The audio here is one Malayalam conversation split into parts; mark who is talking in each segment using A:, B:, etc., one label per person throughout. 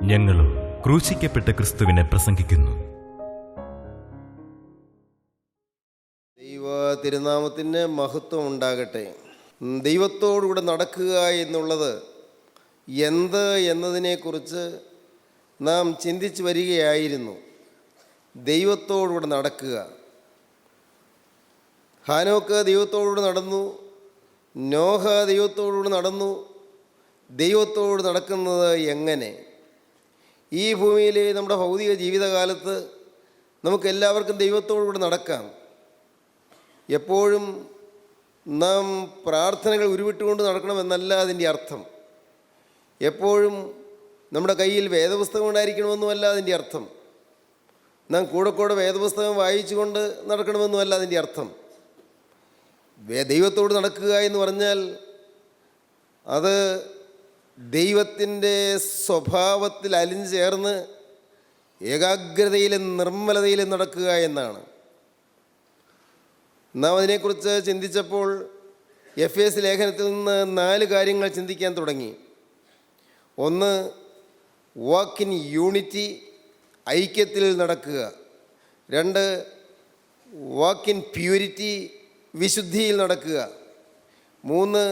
A: ഞങ്ങളും ക്രൂശിക്കപ്പെട്ട ക്രിസ്തുവിനെ പ്രസംഗിക്കുന്നു.
B: ദൈവ തിരുനാമത്തിന് മഹത്വം ഉണ്ടാകട്ടെ. ദൈവത്തോടുകൂടെ നടക്കുക എന്നുള്ളത് എന്ത് എന്നതിനെക്കുറിച്ച് നാം ചിന്തിച്ചു വരികയായിരുന്നു. ദൈവത്തോടുകൂടെ നടക്കുക. ഹാനോക്ക് ദൈവത്തോടുകൂടെ നടന്നു, നോഹ ദൈവത്തോടുകൂടെ നടന്നു. ദൈവത്തോട് നടക്കുന്നത് എങ്ങനെ? ഈ ഭൂമിയിലെ നമ്മുടെ ഭൗതിക ജീവിതകാലത്ത് നമുക്കെല്ലാവർക്കും ദൈവത്തോടുകൂടെ നടക്കാം. എപ്പോഴും നാം പ്രാർത്ഥനകൾ ഉരുവിട്ടുകൊണ്ട് നടക്കണമെന്നല്ല അതിൻ്റെ അർത്ഥം. എപ്പോഴും നമ്മുടെ കയ്യിൽ വേദപുസ്തകം ഉണ്ടായിരിക്കണമെന്നുമല്ല അതിൻ്റെ അർത്ഥം. നാം കൂടെ വേദപുസ്തകം വായിച്ചുകൊണ്ട് നടക്കണമെന്നുമല്ല അതിൻ്റെ അർത്ഥം. ദൈവത്തോട് നടക്കുക എന്ന് പറഞ്ഞാൽ അത് ദൈവത്തിൻ്റെ സ്വഭാവത്തിൽ അലിഞ്ഞു ചേർന്ന് ഏകാഗ്രതയിലും നിർമ്മലതയിലും നടക്കുക എന്നാണ്. നാം അതിനെക്കുറിച്ച് ചിന്തിച്ചപ്പോൾ എഫേസ്യ ലേഖനത്തിൽ നിന്ന് 4 കാര്യങ്ങൾ ചിന്തിക്കാൻ തുടങ്ങി. 1, വാക്ക് ഇൻ യൂണിറ്റി, ഐക്യത്തിൽ നടക്കുക. 2, വാക്ക് ഇൻ പ്യൂരിറ്റി, വിശുദ്ധിയിൽ നടക്കുക. 3,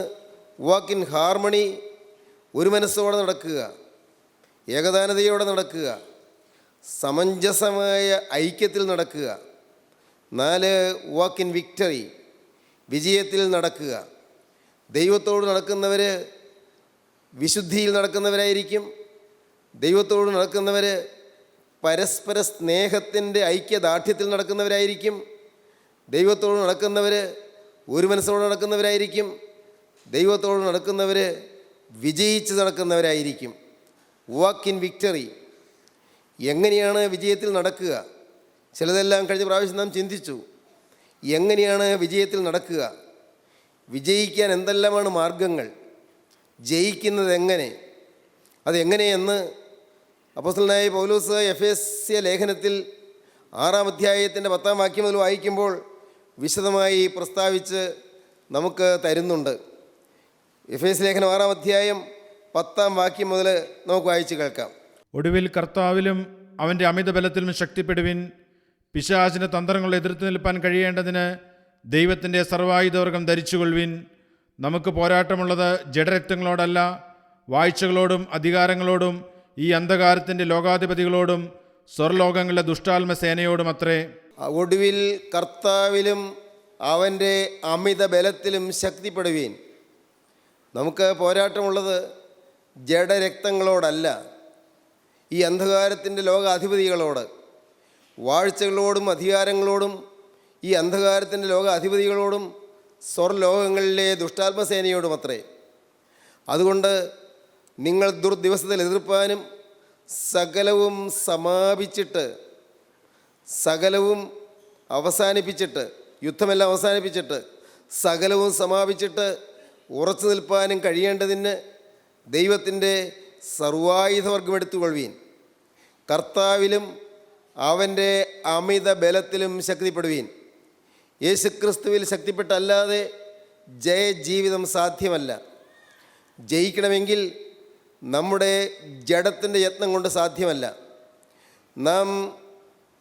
B: വാക്ക് ഇൻ ഹാർമണി, ഒരു മനസ്സോടെ നടക്കുക, ഏകദാനതയോടെ നടക്കുക, സമഞ്ജസമായ ഐക്യത്തിൽ നടക്കുക. 4, വാക്ക് ഇൻ വിക്ടറി, വിജയത്തിൽ നടക്കുക. ദൈവത്തോട് നടക്കുന്നവർ വിശുദ്ധിയിൽ നടക്കുന്നവരായിരിക്കും. ദൈവത്തോട് നടക്കുന്നവർ പരസ്പര സ്നേഹത്തിൻ്റെ ഐക്യദാർഢ്യത്തിൽ നടക്കുന്നവരായിരിക്കും. ദൈവത്തോട് നടക്കുന്നവർ ഒരു മനസ്സോടെ നടക്കുന്നവരായിരിക്കും. ദൈവത്തോട് നടക്കുന്നവർ വിജയിച്ച് നടക്കുന്നവരായിരിക്കും. Walk in victory. എങ്ങനെയാണ് വിജയത്തിൽ നടക്കുക? ചിലതെല്ലാം കഴിഞ്ഞ പ്രാവശ്യം നാം ചിന്തിച്ചു. എങ്ങനെയാണ് വിജയത്തിൽ നടക്കുക? വിജയിക്കാൻ എന്തെല്ലാമാണ് മാർഗങ്ങൾ? ജയിക്കുന്നത് എങ്ങനെ? അതെങ്ങനെയെന്ന് അപ്പോസ്തലനായ പൗലോസ് എഫേസ്യ ലേഖനത്തിൽ 6-ാം അധ്യായത്തിൻ്റെ 10-ാം വാക്യം മുതൽ വായിക്കുമ്പോൾ വിശദമായി പ്രസ്താവിച്ച് നമുക്ക് തരുന്നുണ്ട്. എഫേസ്യ ലേഖനം 6-ാം അധ്യായം 10-ാം വാക്യം മുതൽ നമുക്ക് വായിച്ച് കേൾക്കാം.
C: ഒടുവിൽ കർത്താവിലും അവൻ്റെ അമിതബലത്തിലും ശക്തിപ്പെടുവിൻ. പിശാചിന് തന്ത്രങ്ങൾ എതിർത്ത് നിൽപ്പാൻ കഴിയേണ്ടതിന് ദൈവത്തിൻ്റെ സർവായുധവർഗം ധരിച്ചുകൊള്ളുവിൻ. നമുക്ക് പോരാട്ടമുള്ളത് ജഡരക്തങ്ങളോടല്ല, വാഴ്ചകളോടും അധികാരങ്ങളോടും ഈ അന്ധകാരത്തിൻ്റെ ലോകാധിപതികളോടും സ്വർലോകങ്ങളിലെ ദുഷ്ടാത്മസേനയോടും അത്രേ.
B: ഒടുവിൽ കർത്താവിലും അവൻ്റെ അമിത ബലത്തിലും ശക്തിപ്പെടുവീൻ. നമുക്ക് പോരാട്ടമുള്ളത് ജഡരക്തങ്ങളോടല്ല, ഈ അന്ധകാരത്തിൻ്റെ ലോകാധിപതികളോട്, വാഴ്ചകളോടും അധികാരങ്ങളോടും ഈ അന്ധകാരത്തിൻ്റെ ലോകാധിപതികളോടും സ്വർലോകങ്ങളിലെ ദുഷ്ടാത്മസേനയോടും അത്രേ. അതുകൊണ്ട് നിങ്ങൾ ദുർദിവസത്തിൽ എതിർപ്പാനും സകലവും സമാപിച്ചിട്ട്, സകലവും അവസാനിപ്പിച്ചിട്ട്, യുദ്ധമെല്ലാം അവസാനിപ്പിച്ചിട്ട് സകലവും സമാപിച്ചിട്ട് ഉറച്ചു നിൽപ്പാനും കഴിയേണ്ടതിന് ദൈവത്തിൻ്റെ സർവായുധവർഗം എടുത്തുകൊള്ളുവീൻ. കർത്താവിലും അവൻ്റെ അമിത ബലത്തിലും ശക്തിപ്പെടുവീൻ. യേശുക്രിസ്തുവിൽ ശക്തിപ്പെട്ടല്ലാതെ ജയജീവിതം സാധ്യമല്ല. ജയിക്കണമെങ്കിൽ നമ്മുടെ ജഡത്തിൻ്റെ യത്നം കൊണ്ട് സാധ്യമല്ല. നാം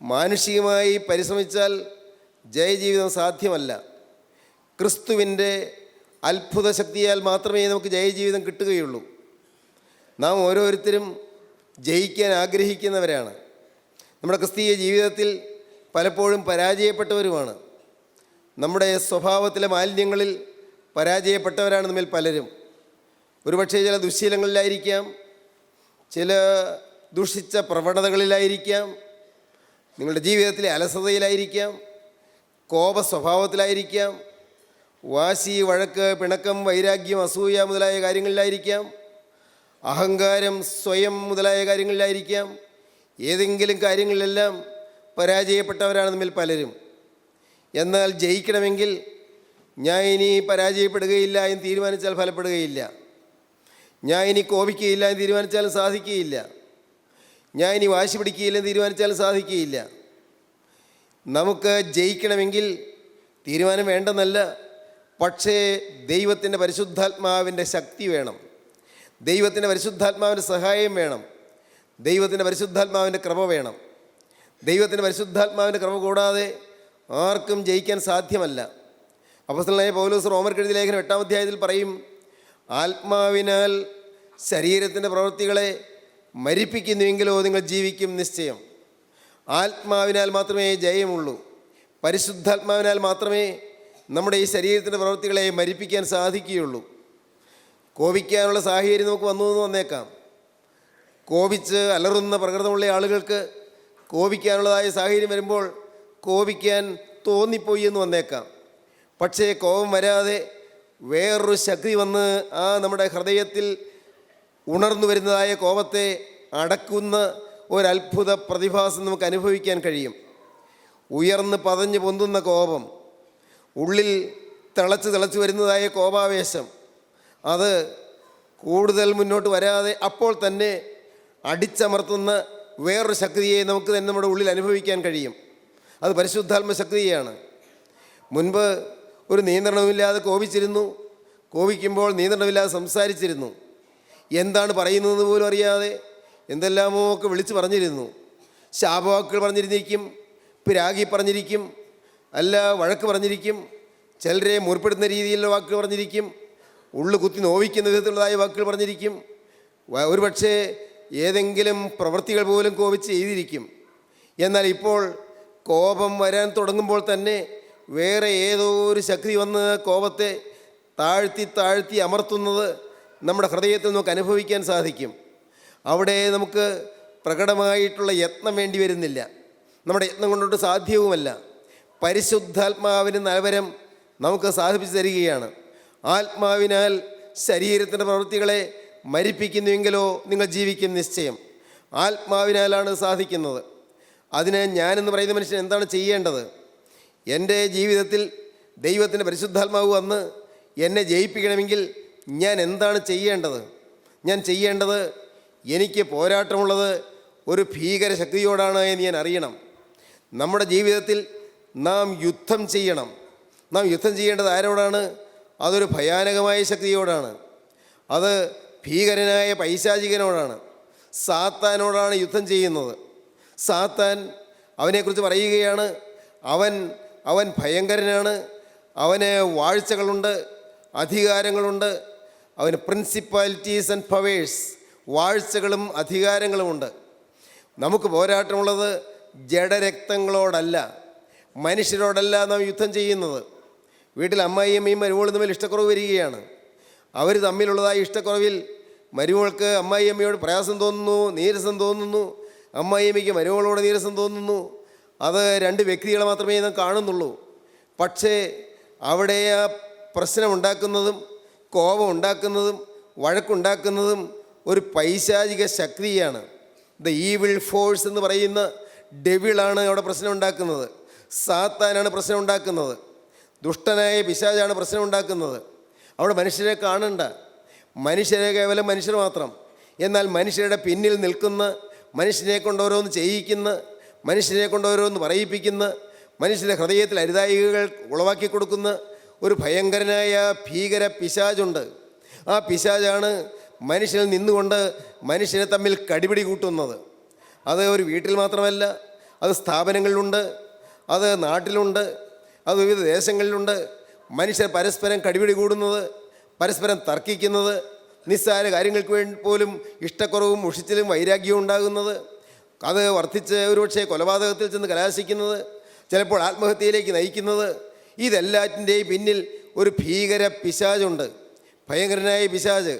B: മാനുഷികമായി പരിശ്രമിച്ചാൽ ജയജീവിതം സാധ്യമല്ല. ക്രിസ്തുവിൻ്റെ അത്ഭുത ശക്തിയാൽ മാത്രമേ നമുക്ക് ജയജീവിതം കിട്ടുകയുള്ളൂ. നാം ഓരോരുത്തരും ജയിക്കാൻ ആഗ്രഹിക്കുന്നവരാണ്. നമ്മുടെ ക്രിസ്തീയ ജീവിതത്തിൽ പലപ്പോഴും പരാജയപ്പെട്ടവരുമാണ്. നമ്മുടെ സ്വഭാവത്തിലെ മാലിന്യങ്ങളിൽ പരാജയപ്പെട്ടവരാണ് നമ്മിൽ പലരും. ഒരുപക്ഷെ ചില ദുശ്ശീലങ്ങളിലായിരിക്കാം, ചില ദുഷിച്ച പ്രവണതകളിലായിരിക്കാം, നിങ്ങളുടെ ജീവിതത്തിലെ അലസതയിലായിരിക്കാം, കോപ സ്വഭാവത്തിലായിരിക്കാം, വാശി, വഴക്ക്, പിണക്കം, വൈരാഗ്യം, അസൂയ മുതലായ കാര്യങ്ങളിലായിരിക്കാം, അഹങ്കാരം, സ്വയം മുതലായ കാര്യങ്ങളിലായിരിക്കാം. ഏതെങ്കിലും കാര്യങ്ങളിലെല്ലാം പരാജയപ്പെട്ടവരാണ് നമ്മിൽ പലരും. എന്നാൽ ജയിക്കണമെങ്കിൽ ഞാൻ ഇനി പരാജയപ്പെടുകയില്ല എന്ന് തീരുമാനിച്ചാൽ ഫലപ്പെടുകയില്ല. ഞാൻ ഇനി കോപിക്കുകയില്ല എന്ന് തീരുമാനിച്ചാലും സാധിക്കുകയില്ല. ഞാൻ ഇനി വാശി പിടിക്കുകയില്ലെന്ന് തീരുമാനിച്ചാലും സാധിക്കുകയില്ല. നമുക്ക് ജയിക്കണമെങ്കിൽ തീരുമാനം വേണ്ടെന്നല്ല, പക്ഷേ ദൈവത്തിൻ്റെ പരിശുദ്ധാത്മാവിൻ്റെ ശക്തി വേണം, ദൈവത്തിൻ്റെ പരിശുദ്ധാത്മാവിൻ്റെ സഹായം വേണം, ദൈവത്തിൻ്റെ പരിശുദ്ധാത്മാവിൻ്റെ കൃപ വേണം. ദൈവത്തിൻ്റെ പരിശുദ്ധാത്മാവിൻ്റെ കൃപ കൂടാതെ ആർക്കും ജയിക്കാൻ സാധ്യമല്ല. അപ്പോസ്തലനായ പൗലോസ് റോമർക്ക് എഴുതിയ ലേഖനം 8-ാം അധ്യായത്തിൽ പറയും, ആത്മാവിനാൽ ശരീരത്തിൻ്റെ പ്രവൃത്തികളെ മരിപ്പിക്കുന്നുവെങ്കിലോ നിങ്ങൾ ജീവിക്കും നിശ്ചയം. ആത്മാവിനാൽ മാത്രമേ ജയമുള്ളൂ. പരിശുദ്ധാത്മാവിനാൽ മാത്രമേ നമ്മുടെ ഈ ശരീരത്തിൻ്റെ പ്രവൃത്തികളെ മരിപ്പിക്കാൻ സാധിക്കുകയുള്ളൂ. കോപിക്കാനുള്ള സാഹചര്യം നമുക്ക് വന്നു എന്ന് വന്നേക്കാം. കോപിച്ച് അലറുന്ന പ്രകൃതമുള്ള ആളുകൾക്ക് കോപിക്കാനുള്ളതായ സാഹചര്യം വരുമ്പോൾ കോപിക്കാൻ തോന്നിപ്പോയി എന്ന് വന്നേക്കാം. പക്ഷേ കോപം വരാതെ വേറൊരു ശക്തി വന്ന് ആ നമ്മുടെ ഹൃദയത്തിൽ ഉണർന്നു വരുന്നതായ കോപത്തെ അടക്കുന്ന ഒരത്ഭുത പ്രതിഭാസം നമുക്ക് അനുഭവിക്കാൻ കഴിയും. ഉയർന്ന് പതഞ്ഞ് പൊന്തുന്ന കോപം, ഉള്ളിൽ തിളച്ച് വരുന്നതായ കോപാവേശം, അത് കൂടുതൽ മുന്നോട്ട് വരാതെ അപ്പോൾ തന്നെ അടിച്ചമർത്തുന്ന വേറൊരു ശക്തിയെ നമുക്ക് തന്നെ നമ്മുടെ ഉള്ളിൽ അനുഭവിക്കാൻ കഴിയും. അത് പരിശുദ്ധാത്മ ശക്തിയാണ്. മുൻപ് ഒരു നിയന്ത്രണമില്ലാതെ കോപിച്ചിരുന്നു. കോപിക്കുമ്പോൾ നിയന്ത്രണമില്ലാതെ സംസാരിച്ചിരുന്നു. എന്താണ് പറയുന്നതെന്ന് പോലും അറിയാതെ എന്തെല്ലാമോ ഒക്കെ വിളിച്ച് പറഞ്ഞിരുന്നു. ശാപവാക്കുകൾ പറഞ്ഞിരുന്നിരിക്കും, പിരാഗി പറഞ്ഞിരിക്കും, അല്ല വഴക്ക് പറഞ്ഞിരിക്കും, ചിലരെ മുറിപ്പെടുത്തുന്ന രീതിയിലുള്ള വാക്കുകൾ പറഞ്ഞിരിക്കും, ഉള്ളു കുത്തി നോവിക്കുന്ന വിധത്തിലുള്ളതായ വാക്കുകൾ പറഞ്ഞിരിക്കും. ഒരുപക്ഷെ ഏതെങ്കിലും പ്രവൃത്തികൾ പോലും കോപിച്ച് ചെയ്തിരിക്കും. എന്നാൽ ഇപ്പോൾ കോപം വരാൻ തുടങ്ങുമ്പോൾ തന്നെ വേറെ ഏതോ ഒരു ശക്തി വന്ന് കോപത്തെ താഴ്ത്തി അമർത്തുന്നത് നമ്മുടെ ഹൃദയത്തിൽ നമുക്ക് അനുഭവിക്കാൻ സാധിക്കും. അവിടെ നമുക്ക് പ്രകടമായിട്ടുള്ള യത്നം വേണ്ടി വരുന്നില്ല. നമ്മുടെ യത്നം കൊണ്ടൊട്ട് സാധ്യവുമല്ല. പരിശുദ്ധാത്മാവിന് നൽവരം നമുക്ക് സാധിപ്പിച്ചു തരികയാണ്. ആത്മാവിനാൽ ശരീരത്തിൻ്റെ പ്രവൃത്തികളെ മരിപ്പിക്കുന്നുവെങ്കിലോ നിങ്ങൾ ജീവിക്കും നിശ്ചയം. ആത്മാവിനാലാണ് സാധിക്കുന്നത്. അതിന് ഞാനെന്ന് പറയുന്ന മനുഷ്യൻ എന്താണ് ചെയ്യേണ്ടത്? എൻ്റെ ജീവിതത്തിൽ ദൈവത്തിൻ്റെ പരിശുദ്ധാത്മാവ് വന്ന് എന്നെ ജയിപ്പിക്കണമെങ്കിൽ ഞാൻ എന്താണ് ചെയ്യേണ്ടത്? ഞാൻ ചെയ്യേണ്ടത്, എനിക്ക് പോരാട്ടമുള്ളത് ഒരു ഭീകര ശക്തിയോടാണ് എന്ന് ഞാൻ അറിയണം. നമ്മുടെ ജീവിതത്തിൽ നാം യുദ്ധം ചെയ്യണം. നാം യുദ്ധം ചെയ്യേണ്ടത് ആരോടാണ്? അതൊരു ഭയാനകമായ ശക്തിയോടാണ്. അത് ഭീകരനായ പൈശാചികനോടാണ്, സാത്താനോടാണ് യുദ്ധം ചെയ്യുന്നത്. സാത്താൻ, അവനെക്കുറിച്ച് പറയുകയാണ്, അവൻ ഭയങ്കരനാണ്, അവന് വാഴ്ചകളുണ്ട്, അധികാരങ്ങളുണ്ട്, അവന് പ്രിൻസിപ്പാലിറ്റീസ് ആൻഡ് പവേഴ്സ്, വാഴ്ചകളും അധികാരങ്ങളുമുണ്ട്. നമുക്ക് പോരാട്ടമുള്ളത് ജഡരക്തങ്ങളോടല്ല, മനുഷ്യരോടല്ല നാം യുദ്ധം ചെയ്യുന്നത്. വീട്ടിൽ അമ്മായിയമ്മയും മരുമോളും തമ്മിൽ ഇഷ്ടക്കുറവ് വരികയാണ്. അവർ തമ്മിലുള്ളതായ ഇഷ്ടക്കുറവിൽ മരുമോൾക്ക് അമ്മായിയമ്മയോട് പ്രയാസം തോന്നുന്നു, നീരസം തോന്നുന്നു, അമ്മായിയമ്മയ്ക്ക് മരുമോളോട് നീരസം തോന്നുന്നു. അത് രണ്ട് വ്യക്തികളെ മാത്രമേ നാം കാണുന്നുള്ളൂ. പക്ഷേ അവിടെ ആ പ്രശ്നമുണ്ടാക്കുന്നതും കോപം ഉണ്ടാക്കുന്നതും വഴക്കുണ്ടാക്കുന്നതും ഒരു പൈശാചിക ശക്തിയാണ്. ദ ഈവിൾ ഫോഴ്സ് എന്ന് പറയുന്ന ഡെവിളാണ് അവിടെ പ്രശ്നം ഉണ്ടാക്കുന്നത്. സാത്താനാണ് പ്രശ്നം ഉണ്ടാക്കുന്നത്. ദുഷ്ടനായ പിശാചാണ് പ്രശ്നം ഉണ്ടാക്കുന്നത്. അവിടെ മനുഷ്യരെ കാണണ്ട, മനുഷ്യരെ കേവലം മനുഷ്യർ മാത്രം. എന്നാൽ മനുഷ്യരുടെ പിന്നിൽ നിൽക്കുന്ന, മനുഷ്യനെ കൊണ്ട് ഓരോന്ന് ചെയ്യിക്കുന്ന, മനുഷ്യനെ കൊണ്ട് ഓരോന്ന് പറയിപ്പിക്കുന്ന, മനുഷ്യൻ്റെ ഹൃദയത്തിൽ അരുതായികൾ ഉളവാക്കി കൊടുക്കുന്ന ഒരു ഭയങ്കരനായ ഭീകര പിശാചുണ്ട്. ആ പിശാചാണ് മനുഷ്യനിൽ നിന്നുകൊണ്ട് മനുഷ്യനെ തമ്മിൽ കടിപിടി കൂട്ടുന്നത്. അത് ഒരു വീട്ടിൽ മാത്രമല്ല, അത് സ്ഥാപനങ്ങളിലുണ്ട്, അത് നാട്ടിലുണ്ട്, അത് വിവിധ ദേശങ്ങളിലുണ്ട്. മനുഷ്യർ പരസ്പരം കടിപിടി കൂടുന്നത്, പരസ്പരം തർക്കിക്കുന്നത്, നിസ്സാര കാര്യങ്ങൾക്ക് വേണ്ടി പോലും ഇഷ്ടക്കുറവും മുഷിച്ചിലും വൈരാഗ്യവും ഉണ്ടാകുന്നത്, അത് വർദ്ധിച്ച് ഒരുപക്ഷെ കൊലപാതകത്തിൽ ചെന്ന് കലാശിക്കുന്നത്, ചിലപ്പോൾ ആത്മഹത്യയിലേക്ക് നയിക്കുന്നത്, ഇതെല്ലാറ്റിൻ്റെയും പിന്നിൽ ഒരു ഭീകര പിശാചുണ്ട്, ഭയങ്കരനായ പിശാച്.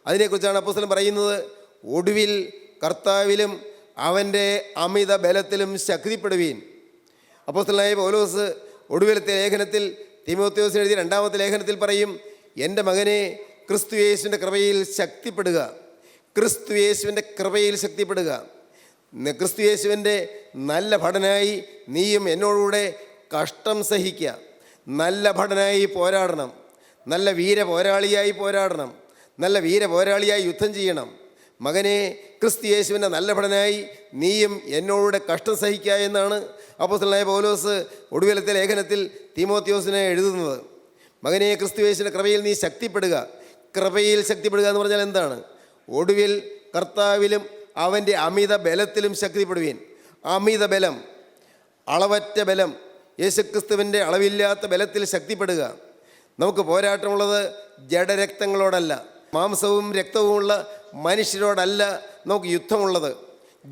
B: അതിനെക്കുറിച്ചാണ് അപ്പോസ്തലൻ പറയുന്നത്, ഒടുവിൽ കർത്താവിലും അവൻ്റെ അമിത ബലത്തിലും ശക്തിപ്പെടുവീൻ. അപ്പോസ്തലനായ പൗലോസ് ഒടുവിലത്തെ ലേഖനത്തിൽ, തീമോഥെയോസിന് എഴുതിയ 2-ാമത്തെ ലേഖനത്തിൽ പറയും, എൻ്റെ മകനെ ക്രിസ്തുയേശുവിൻ്റെ കൃപയിൽ ശക്തിപ്പെടുക, ക്രിസ്തുയേശുവിൻ്റെ കൃപയിൽ ശക്തിപ്പെടുക. ക്രിസ്തുയേശുവിൻ്റെ നല്ല ഭടനായി നീയും എന്നോടുകൂടെ കഷ്ടം സഹിക്കുക. നല്ല ഭടനായി പോരാടണം, നല്ല വീരപോരാളിയായി പോരാടണം, നല്ല വീരപോരാളിയായി യുദ്ധം ചെയ്യണം. മകനെ, ക്രിസ്തുയേശുവിൻ്റെ നല്ല ഭടനായി നീയും എന്നോടുകൂടെ കഷ്ടം സഹിക്കുക എന്നാണ് അപ്പോസ്തലനായ പൗലോസ് ഒടുവിലത്തെ ലേഖനത്തിൽ തീമോഥെയോസിനെ എഴുതുന്നത്. മകനെ, ക്രിസ്തുയേശുവിൻ്റെ കൃപയിൽ നീ ശക്തിപ്പെടുക. കൃപയിൽ ശക്തിപ്പെടുക എന്ന് പറഞ്ഞാൽ എന്താണ്? ഒടുവിൽ കർത്താവിലും അവൻ്റെ അമിത ബലത്തിലും ശക്തിപ്പെടുവീൻ. അമിത ബലം, അളവറ്റ ബലം, യേശുക്രിസ്തുവിൻ്റെ അളവില്ലാത്ത ബലത്തിൽ ശക്തിപ്പെടുക. നമുക്ക് പോരാട്ടമുള്ളത് ജഡരക്തങ്ങളോടല്ല, മാംസവും രക്തവുമുള്ള മനുഷ്യരോടല്ല നമുക്ക് യുദ്ധമുള്ളത്.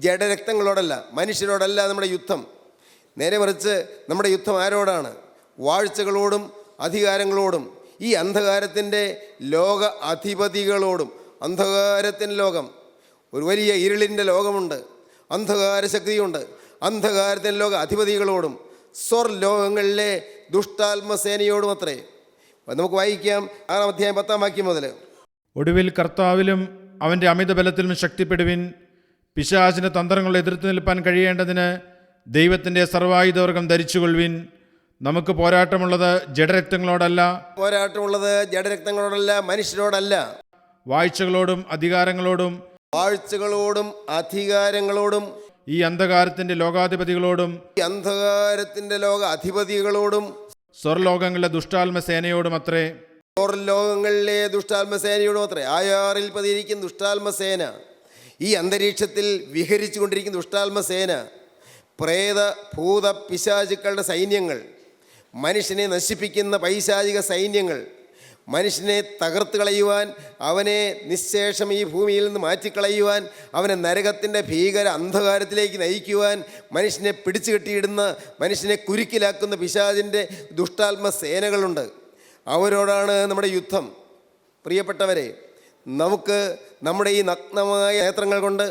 B: ജഡരക്തങ്ങളോടല്ല, മനുഷ്യരോടല്ല നമ്മുടെ യുദ്ധം. നേരെ മറിച്ച് നമ്മുടെ യുദ്ധം ആരോടാണ്? വാഴ്ചകളോടും അധികാരങ്ങളോടും, ഈ അന്ധകാരത്തിൻ്റെ ലോക അധിപതികളോടും. അന്ധകാരത്തിൻ്റെ ലോകം, ഒരു വലിയ ഇരുളിൻ്റെ ലോകമുണ്ട്, അന്ധകാര ശക്തിയുണ്ട്. അന്ധകാരത്തിൻ്റെ ലോക അധിപതികളോടും സ്വർലോകങ്ങളിലെ ദുഷ്ടാത്മസേനയോടും അത്രേ. നമുക്ക് വായിക്കാം 6-ാം അധ്യായം 10-ാം വാക്യം മുതൽ.
C: ഒടുവിൽ കർത്താവിലും അവൻ്റെ അമിത ബലത്തിലും ശക്തിപ്പെടുവിൻ. പിശാചിൻ്റെ തന്ത്രങ്ങൾ എതിർത്ത് നിൽപ്പാൻ കഴിയേണ്ടതിന് ദൈവത്തിൻ്റെ സർവായുധവർഗം ധരിച്ചുകൊള്ളുവിൻ. നമുക്ക് പോരാട്ടമുള്ളത് ജഡരക്തങ്ങളോടല്ല,
B: മനുഷ്യരോടല്ല,
C: വാഴ്ചകളോടും അധികാരങ്ങളോടും, ഈ അന്ധകാരത്തിന്റെ ലോകാധിപതികളോടും, സ്വർലോകങ്ങളിലെ ദുഷ്ടാത്മസേനയോടും അത്രേ.
B: ആയാറിൽ പതിയിരിക്കുന്ന ദുഷ്ടാത്മസേന, ഈ അന്തരീക്ഷത്തിൽ വിഹരിച്ചു കൊണ്ടിരിക്കുന്ന ദുഷ്ടാത്മസേന, പ്രേത ഭൂത പിശാചുക്കളുടെ സൈന്യങ്ങൾ, മനുഷ്യനെ നശിപ്പിക്കുന്ന പൈശാചിക സൈന്യങ്ങൾ, മനുഷ്യനെ തകർത്ത് കളയുവാൻ, അവനെ നിശ്ശേഷം ഈ ഭൂമിയിൽ നിന്ന് മാറ്റിക്കളയുവാൻ, അവനെ നരകത്തിൻ്റെ ഭീകര അന്ധകാരത്തിലേക്ക് നയിക്കുവാൻ, മനുഷ്യനെ പിടിച്ചു കെട്ടിയിടുന്ന, മനുഷ്യനെ കുരുക്കിലാക്കുന്ന പിശാചിൻ്റെ ദുഷ്ടാത്മസേനകളുണ്ട്. അവരോടാണ് നമ്മുടെ യുദ്ധം. പ്രിയപ്പെട്ടവരെ, നമുക്ക് നമ്മുടെ ഈ നഗ്നമായ നേത്രങ്ങൾ കൊണ്ട്,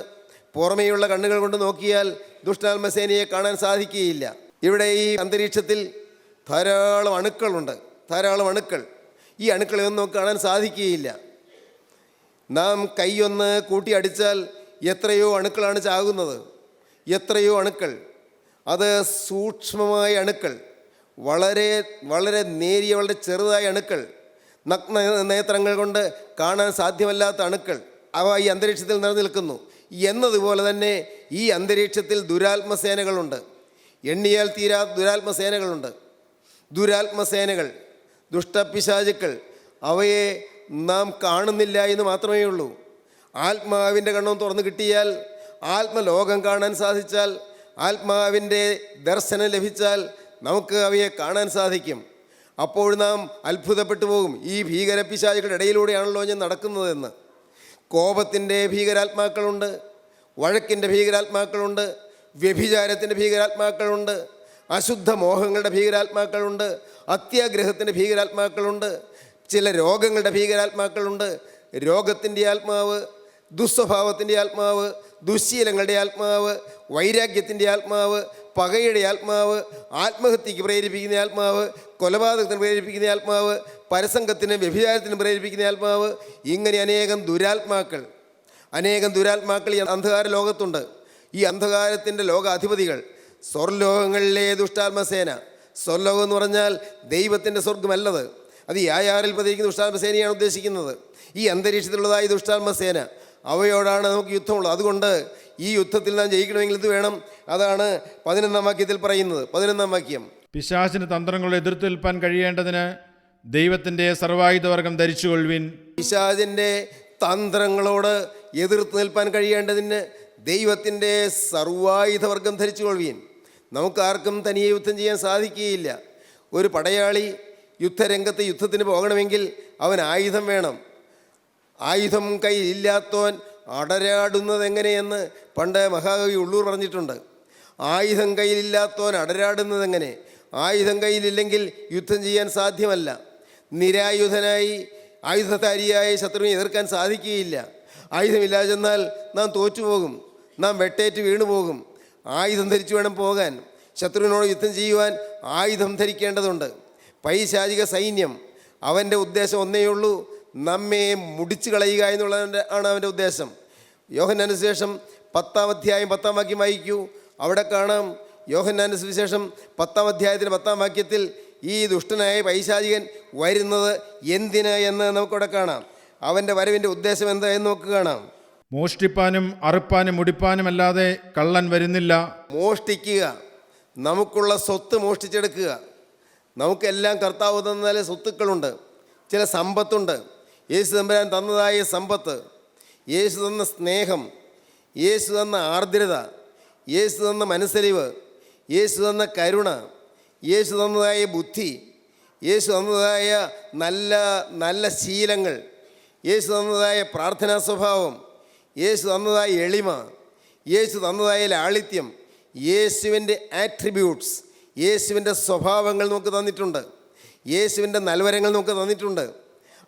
B: പുറമേയുള്ള കണ്ണുകൾ കൊണ്ട് നോക്കിയാൽ ദുഷ്ടാത്മസേനയെ കാണാൻ സാധിക്കുകയില്ല. ഇവിടെ ഈ അന്തരീക്ഷത്തിൽ ധാരാളം അണുക്കളുണ്ട്, ധാരാളം അണുക്കൾ. ഈ അണുക്കളെ ഒന്നും നമുക്ക് കാണാൻ സാധിക്കുകയില്ല. നാം കൈയൊന്ന് കൂട്ടി അടിച്ചാൽ എത്രയോ അണുക്കളാണ് ചാകുന്നത്, എത്രയോ അണുക്കൾ. അത് സൂക്ഷ്മമായ അണുക്കൾ, വളരെ വളരെ നേരിയ, വളരെ ചെറുതായ അണുക്കൾ, നഗ്ന നേത്രങ്ങൾ കൊണ്ട് കാണാൻ സാധ്യമല്ലാത്ത അണുക്കൾ. അവ ഈ അന്തരീക്ഷത്തിൽ നിലനിൽക്കുന്നു. എന്നതുപോലെ തന്നെ ഈ അന്തരീക്ഷത്തിൽ ദുരാത്മസേനകളുണ്ട്, എണ്ണിയാൽ തീരാത്ത ദുരാത്മസേനകളുണ്ട്. ദുരാത്മസേനകൾ, ദുഷ്ടപിശാചുക്കൾ, അവയെ നാം കാണുന്നില്ല എന്ന് മാത്രമേ ഉള്ളൂ. ആത്മാവിൻ്റെ കണ്ണും തുറന്നു കിട്ടിയാൽ, ആത്മലോകം കാണാൻ സാധിച്ചാൽ, ആത്മാവിൻ്റെ ദർശനം ലഭിച്ചാൽ നമുക്ക് അവയെ കാണാൻ സാധിക്കും. അപ്പോൾ നാം അത്ഭുതപ്പെട്ടു പോകും, ഈ ഭീകരപിശാചുകളുടെ ഇടയിലൂടെയാണല്ലോ ഞാൻ നടക്കുന്നതെന്ന്. കോപത്തിൻ്റെ ഭീകരാത്മാക്കളുണ്ട്, വഴക്കിൻ്റെ ഭീകരാത്മാക്കളുണ്ട്, വ്യഭിചാരത്തിൻ്റെ ഭീകരാത്മാക്കളുണ്ട്, അശുദ്ധ മോഹങ്ങളുടെ ഭീകരാത്മാക്കളുണ്ട്, അത്യാഗ്രഹത്തിൻ്റെ ഭീകരാത്മാക്കളുണ്ട്, ചില രോഗങ്ങളുടെ ഭീകരാത്മാക്കളുണ്ട്. രോഗത്തിൻ്റെ ആത്മാവ്, ദുസ്വഭാവത്തിൻ്റെ ആത്മാവ്, ദുശ്ശീലങ്ങളുടെ ആത്മാവ്, വൈരാഗ്യത്തിൻ്റെ ആത്മാവ്, പകയുടെ ആത്മാവ്, ആത്മഹത്യക്ക് പ്രേരിപ്പിക്കുന്ന ആത്മാവ്, കൊലപാതകത്തിന് പ്രേരിപ്പിക്കുന്ന ആത്മാവ്, പരസംഗത്തിന് വ്യഭിചാരത്തിന് പ്രേരിപ്പിക്കുന്ന ആത്മാവ്. ഇങ്ങനെ അനേകം ദുരാത്മാക്കൾ ഈ അന്ധകാര ലോകത്തുണ്ട്. ഈ അന്ധകാരത്തിൻ്റെ ലോകാധിപതികൾ, സ്വർലോകങ്ങളിലെ ദുഷ്ടാത്മസേന. സ്വർലോകം എന്ന് പറഞ്ഞാൽ ദൈവത്തിൻ്റെ സ്വർഗമല്ലത്, അത് ഈ ആയാറിൽ പതിയിരിക്കുന്ന ദുഷ്ടാത്മസേനയാണ് ഉദ്ദേശിക്കുന്നത്. ഈ അന്തരീക്ഷത്തിലുള്ളതായ ദുഷ്ടാത്മസേന, അവയോടാണ് നമുക്ക് യുദ്ധമുള്ളത്. അതുകൊണ്ട് ഈ യുദ്ധത്തിൽ നാം ജയിക്കണമെങ്കിൽ ഇത് വേണം. അതാണ് 11-ാം വാക്യത്തിൽ പറയുന്നത്. 11-ാം വാക്യം:
C: പിശാചിന് തന്ത്രങ്ങളെ എതിർത്ത് നിൽപ്പാൻ കഴിയേണ്ടതിന് ദൈവത്തിൻ്റെ സർവായുധവർഗം ധരിച്ചുകൊള്ളുവിൻ.
B: പിശാചിൻ്റെ തന്ത്രങ്ങളോട് എതിർത്ത് നിൽപ്പാൻ കഴിയേണ്ടതിന് ദൈവത്തിൻ്റെ സർവായുധവർഗം ധരിച്ചുകൊള്ളുവിൻ. നമുക്കാർക്കും തനിയെ യുദ്ധം ചെയ്യാൻ സാധിക്കുകയില്ല. ഒരു പടയാളി യുദ്ധരംഗത്ത് യുദ്ധത്തിന് പോകണമെങ്കിൽ അവൻ ആയുധം വേണം. ആയുധം കയ്യിലില്ലാത്തവൻ അടരാടുന്നത് എങ്ങനെയെന്ന് പണ്ട് മഹാകവി ഉള്ളൂർ പറഞ്ഞിട്ടുണ്ട്. ആയുധം കയ്യിലില്ലാത്തവൻ അടരാടുന്നത് എങ്ങനെ? ആയുധം കയ്യിലില്ലെങ്കിൽ യുദ്ധം ചെയ്യാൻ സാധ്യമല്ല. നിരായുധനായി ആയുധധാരിയായ ശത്രുവിനെ എതിർക്കാൻ സാധിക്കുകയില്ല. ആയുധമില്ലാതെ ചെന്നാൽ നാം തോറ്റുപോകും, നാം വെട്ടേറ്റ് വീണുപോകും. ആയുധം ധരിച്ചു വേണം പോകാൻ. ശത്രുവിനോട് യുദ്ധം ചെയ്യുവാൻ ആയുധം ധരിക്കേണ്ടതുണ്ട്. പൈശാചിക സൈന്യം, അവൻ്റെ ഉദ്ദേശം ഒന്നേയുള്ളൂ, നമ്മെ മുടിച്ചു കളയുക എന്നുള്ളതിൻ്റെ ആണ് അവൻ്റെ ഉദ്ദേശം. യോഹന്നാന്റെ സുവിശേഷം 10-ാം അധ്യായം 10-ാം വാക്യം വായിക്കൂ. അവിടെ കാണാം, യോഹന്നാന്റെ സുവിശേഷം 10-ാം അധ്യായത്തിൻ്റെ 10-ാം വാക്യത്തിൽ ഈ ദുഷ്ടനായ പൈശാചികൻ വരുന്നത് എന്തിന് എന്ന് നമുക്കവിടെ കാണാം. അവൻ്റെ വരവിൻ്റെ ഉദ്ദേശം എന്താ എന്ന് നമുക്ക് കാണാം.
C: മോഷ്ടിപ്പാനും അറുപ്പാനും മുടിപ്പാനും അല്ലാതെ കള്ളൻ വരുന്നില്ല.
B: മോഷ്ടിക്കുക, നമുക്കുള്ള സ്വത്ത് മോഷ്ടിച്ചെടുക്കുക. നമുക്കെല്ലാം കർത്താവ് തന്നാല സ്വത്തുക്കളുണ്ട്, ചില സമ്പത്തുണ്ട്. യേശു തമ്പുരാൻ തന്നതായ സമ്പത്ത്, യേശു തന്ന സ്നേഹം, യേശു തന്ന ആർദ്രത, യേശു തന്ന മനസ്സലിവ്, യേശു തന്ന കരുണ, യേശു തന്നതായ ബുദ്ധി, യേശു തന്നതായ നല്ല നല്ല ശീലങ്ങൾ, യേശു തന്നതായ പ്രാർത്ഥനാ സ്വഭാവം, യേശു തന്നതായ എളിമ, യേശു തന്നതായ ലാളിത്യം, യേശുവിൻ്റെ ആട്രിബ്യൂട്ട്സ്, യേശുവിൻ്റെ സ്വഭാവങ്ങൾ നമുക്ക് തന്നിട്ടുണ്ട്, യേശുവിൻ്റെ നൽവരങ്ങൾ നമുക്ക് തന്നിട്ടുണ്ട്.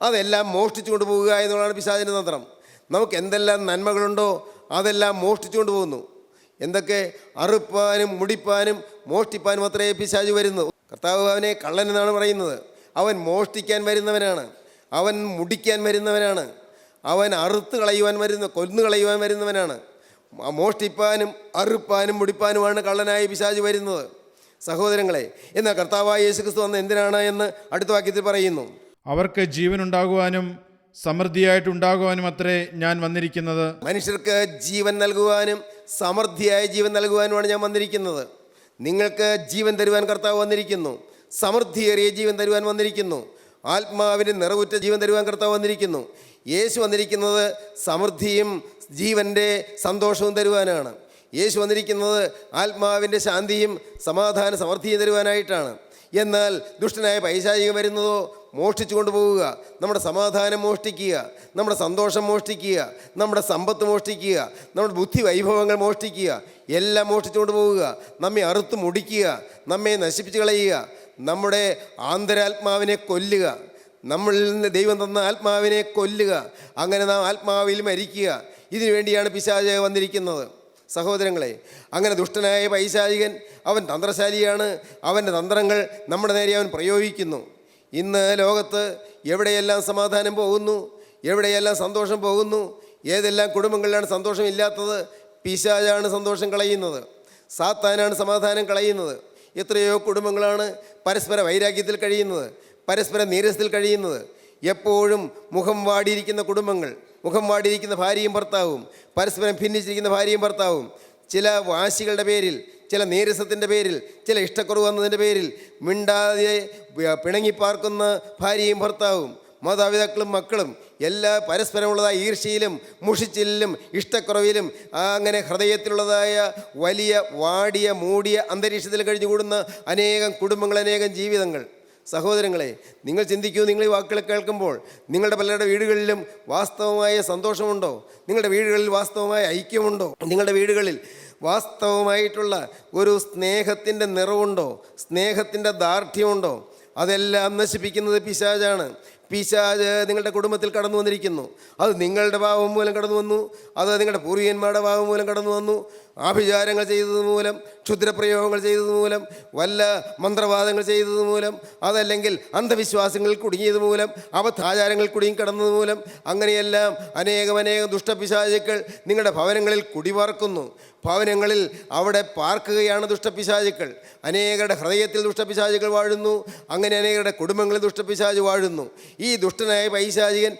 B: അതെല്ലാം മോഷ്ടിച്ചു കൊണ്ടുപോകുക എന്നുള്ളതാണ് പിശാചിൻ്റെ തന്ത്രം. നമുക്ക് എന്തെല്ലാം നന്മകളുണ്ടോ അതെല്ലാം മോഷ്ടിച്ചു കൊണ്ടുപോകുന്നു. എന്തൊക്കെ? അറുപ്പാനും മുടിപ്പാനും മോഷ്ടിപ്പാനും അത്രേ പിശാച് വരുന്നു. കർത്താവ് അവനെ കള്ളൻ എന്നാണ് പറയുന്നത്. അവൻ മോഷ്ടിക്കാൻ വരുന്നവനാണ്, അവൻ മുടിക്കാൻ വരുന്നവനാണ്, അവൻ അറുത്ത് കളയുവാൻ കൊന്നു കളയുവാൻ വരുന്നവനാണ്. മോഷ്ടിപ്പാനും അറുപ്പാനും മുടിപ്പാനുമാണ് കള്ളനായി പിശാച് വരുന്നത്. സഹോദരങ്ങളെ, എന്നാൽ കർത്താവായ യേശുക്രിസ്തു വന്ന് എന്തിനാണ് എന്ന് അടുത്ത വാക്യത്തിൽ പറയുന്നു.
C: അവർക്ക് ജീവനുണ്ടാകുവാനും സമൃദ്ധിയായിട്ടുണ്ടാകുവാനും അത്രേ ഞാൻ വന്നിരിക്കുന്നത്.
B: മനുഷ്യർക്ക് ജീവൻ നൽകുവാനും സമൃദ്ധിയായ ജീവൻ നൽകുവാനുമാണ് ഞാൻ വന്നിരിക്കുന്നത്. നിങ്ങൾക്ക് ജീവൻ തരുവാൻ കർത്താവ് വന്നിരിക്കുന്നു. സമൃദ്ധിയേറിയ ജീവൻ തരുവാൻ വന്നിരിക്കുന്നു. ആത്മാവിൻ്റെ നിറവുറ്റ ജീവൻ തരുവാൻ കർത്താവ് വന്നിരിക്കുന്നു. യേശു വന്നിരിക്കുന്നത് സമൃദ്ധിയും ജീവൻ്റെ സന്തോഷവും തരുവാനാണ്. യേശു വന്നിരിക്കുന്നത് ആത്മാവിൻ്റെ ശാന്തിയും സമാധാന സമൃദ്ധിയും തരുവാനായിട്ടാണ്. എന്നാൽ ദുഷ്ടനായ പൈശാചികൻ വരുന്നതോ മോഷ്ടിച്ചു കൊണ്ടുപോവുക, നമ്മുടെ സമാധാനം മോഷ്ടിക്കുക, നമ്മുടെ സന്തോഷം മോഷ്ടിക്കുക, നമ്മുടെ സമ്പത്ത് മോഷ്ടിക്കുക, നമ്മുടെ ബുദ്ധി വൈഭവങ്ങൾ മോഷ്ടിക്കുക, എല്ലാം മോഷ്ടിച്ചു കൊണ്ടുപോവുക, നമ്മെ അറുത്ത് മുടിക്കുക, നമ്മെ നശിപ്പിച്ച് കളയുക, നമ്മുടെ ആന്തരാത്മാവിനെ കൊല്ലുക, നമ്മളിൽ നിന്ന് ദൈവം തന്ന ആത്മാവിനെ കൊല്ലുക, അങ്ങനെ നാം ആത്മാവിൽ മരിക്കുക. ഇതിനു വേണ്ടിയാണ് പിശാച് വന്നിരിക്കുന്നത്. സഹോദരങ്ങളെ, അങ്ങനെ ദുഷ്ടനായ പൈശാചികൻ അവൻ തന്ത്രശാലിയാണ്. അവൻ്റെ തന്ത്രങ്ങൾ നമ്മുടെ നേരെ അവൻ പ്രയോഗിക്കുന്നു. ഇന്ന് ലോകത്ത് എവിടെയെല്ലാം സമാധാനം പോകുന്നു, എവിടെയെല്ലാം സന്തോഷം പോകുന്നു, ഏതെല്ലാം കുടുംബങ്ങളിലാണ് സന്തോഷമില്ലാത്തത്? പിശാചാണ് സന്തോഷം കളയുന്നത്, സാത്താനാണ് സമാധാനം കളയുന്നത്. എത്രയോ കുടുംബങ്ങളാണ് പരസ്പര വൈരാഗ്യത്തിൽ കഴിയുന്നത്, പരസ്പര നീരസത്തിൽ കഴിയുന്നത്. എപ്പോഴും മുഖം വാടിയിരിക്കുന്ന കുടുംബങ്ങൾ, മുഖം വാടിയിരിക്കുന്ന ഭാര്യയും ഭർത്താവും, പരസ്പരം ഭിന്നിച്ചിരിക്കുന്ന ഭാര്യയും ഭർത്താവും, ചില വാശികളുടെ പേരിൽ, ചില നീരസത്തിൻ്റെ പേരിൽ, ചില ഇഷ്ടക്കുറവ് വന്നതിൻ്റെ പേരിൽ മിണ്ടാതെ പിണങ്ങിപ്പാർക്കുന്ന ഭാര്യയും ഭർത്താവും, മാതാപിതാക്കളും മക്കളും എല്ലാ പരസ്പരമുള്ളതായ ഈർഷ്യയിലും മുഷിച്ചിലും ഇഷ്ടക്കുറവിലും അങ്ങനെ ഹൃദയത്തിലുള്ളതായ വലിയ വാടിയ മൂടിയ അന്തരീക്ഷത്തിൽ കഴിഞ്ഞുകൂടുന്ന അനേകം കുടുംബങ്ങൾ, അനേകം ജീവിതങ്ങൾ. സഹോദരങ്ങളെ, നിങ്ങൾ ചിന്തിക്കൂ. നിങ്ങൾ ഈ വാക്കുകൾ കേൾക്കുമ്പോൾ നിങ്ങളുടെ പലരുടെ വീടുകളിലും വാസ്തവമായ സന്തോഷമുണ്ടോ? നിങ്ങളുടെ വീടുകളിൽ വാസ്തവമായ ഐക്യമുണ്ടോ? നിങ്ങളുടെ വീടുകളിൽ വാസ്തവമായിട്ടുള്ള ഒരു സ്നേഹത്തിൻ്റെ നിറവുണ്ടോ? സ്നേഹത്തിൻ്റെ ദാർഢ്യമുണ്ടോ? അതെല്ലാം നശിപ്പിക്കുന്നത് പിശാചാണ്. പിശാച് നിങ്ങളുടെ കുടുംബത്തിൽ കടന്നു വന്നിരിക്കുന്നു. അത് നിങ്ങളുടെ പാപം മൂലം കടന്നു വന്നു, അത് നിങ്ങളുടെ പൂർവികന്മാരുടെ പാപം മൂലം കടന്നു വന്നു. ആഭിചാരങ്ങൾ ചെയ്തത് മൂലം, ക്ഷുദ്രപ്രയോഗങ്ങൾ ചെയ്തത് മൂലം, വല്ല മന്ത്രവാദങ്ങൾ ചെയ്തത് മൂലം, അതല്ലെങ്കിൽ അന്ധവിശ്വാസങ്ങളിൽ കുടുങ്ങിയത് മൂലം, അബദ്ധാചാരങ്ങൾ കുടുങ്ങി കടന്നത് മൂലം, അങ്ങനെയെല്ലാം അനേകം ദുഷ്ടപിശാചുക്കൾ നിങ്ങളുടെ ഭവനങ്ങളിൽ കുടിപാർക്കുന്നു. ഭവനങ്ങളിൽ അവിടെ പാർക്കുകയാണ് ദുഷ്ടപിശാചുക്കൾ. അനേകരുടെ ഹൃദയത്തിൽ ദുഷ്ടപിശാചുക്കൾ വാഴുന്നു. അങ്ങനെ അനേകരുടെ കുടുംബങ്ങളിൽ ദുഷ്ടപിശാച് വാഴുന്നു. ഈ ദുഷ്ടനായ പൈശാചികൻ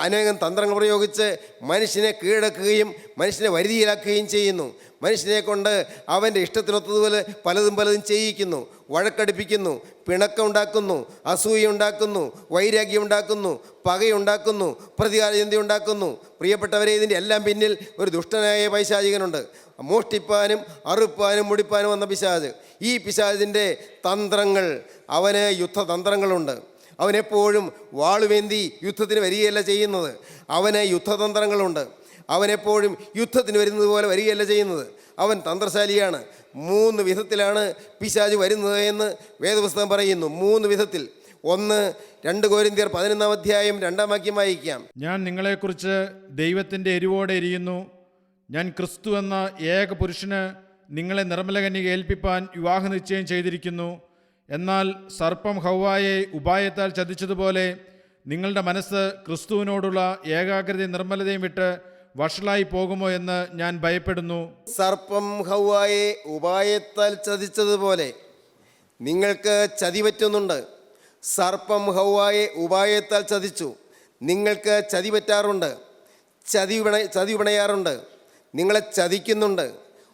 B: അനേകം തന്ത്രങ്ങൾ പ്രയോഗിച്ച് മനുഷ്യനെ കീഴടക്കുകയും മനുഷ്യനെ വരുതിയിലാക്കുകയും ചെയ്യുന്നു. മനുഷ്യനെ കൊണ്ട് അവൻ്റെ ഇഷ്ടത്തിനൊത്തതുപോലെ പലതും ചെയ്യിക്കുന്നു, വഴക്കടുപ്പിക്കുന്നു, പിണക്കമുണ്ടാക്കുന്നു, അസൂയുണ്ടാക്കുന്നു, വൈരാഗ്യമുണ്ടാക്കുന്നു, പകയുണ്ടാക്കുന്നു, പ്രതികാരചിന്ത ഉണ്ടാക്കുന്നു. പ്രിയപ്പെട്ടവരെ, ഇതിൻ്റെ എല്ലാം പിന്നിൽ ഒരു ദുഷ്ടനായ പൈശാചികനുണ്ട്. മോഷ്ടിപ്പാനും അറുപ്പാനും മുടിപ്പാനും വന്ന പിശാച്. ഈ പിശാചിൻ്റെ തന്ത്രങ്ങൾ, അവന് യുദ്ധതന്ത്രങ്ങളുണ്ട്. അവനെപ്പോഴും വാളുവേന്തി യുദ്ധത്തിന് വരികയല്ല ചെയ്യുന്നത്. അവന് യുദ്ധതന്ത്രങ്ങളുണ്ട്. അവനെപ്പോഴും യുദ്ധത്തിന് വരുന്നത് പോലെ വരികയല്ല ചെയ്യുന്നത്. അവൻ തന്ത്രശാലിയാണ്. 3 വിധത്തിലാണ് പിശാച് വരുന്നത് എന്ന് വേദപുസ്തകം പറയുന്നു. 3 വിധത്തിൽ. 1 2 കൊരിന്ത്യർ 11 അധ്യായം 2 വാക്യം വായിക്കാം.
C: ഞാൻ നിങ്ങളെക്കുറിച്ച് ദൈവത്തിൻ്റെ എരിവോടെ എരിയുന്നു. ഞാൻ ക്രിസ്തു എന്ന ഏക പുരുഷന് നിങ്ങളെ നിർമ്മലകന്യക ഏൽപ്പിപ്പാൻ വിവാഹ നിശ്ചയം ചെയ്തിരിക്കുന്നു. എന്നാൽ സർപ്പം ഹൗവായെ ഉപായത്താൽ ചതിച്ചതുപോലെ നിങ്ങളുടെ മനസ്സ് ക്രിസ്തുവിനോടുള്ള ഏകാഗ്രതയും നിർമ്മലതയും വിട്ട് വഷളായി പോകുമോ എന്ന് ഞാൻ ഭയപ്പെടുന്നു.
B: സർപ്പം ഹൗവായെ ഉപായത്താൽ ചതിച്ചതുപോലെ നിങ്ങൾക്ക് ചതി പറ്റുന്നുണ്ട്. സർപ്പം ഹൗവായെ ഉപായത്താൽ ചതിച്ചു. നിങ്ങൾക്ക് ചതി പറ്റാറുണ്ട്, ചതി പിണയാറുണ്ട്, നിങ്ങളെ ചതിക്കുന്നുണ്ട്.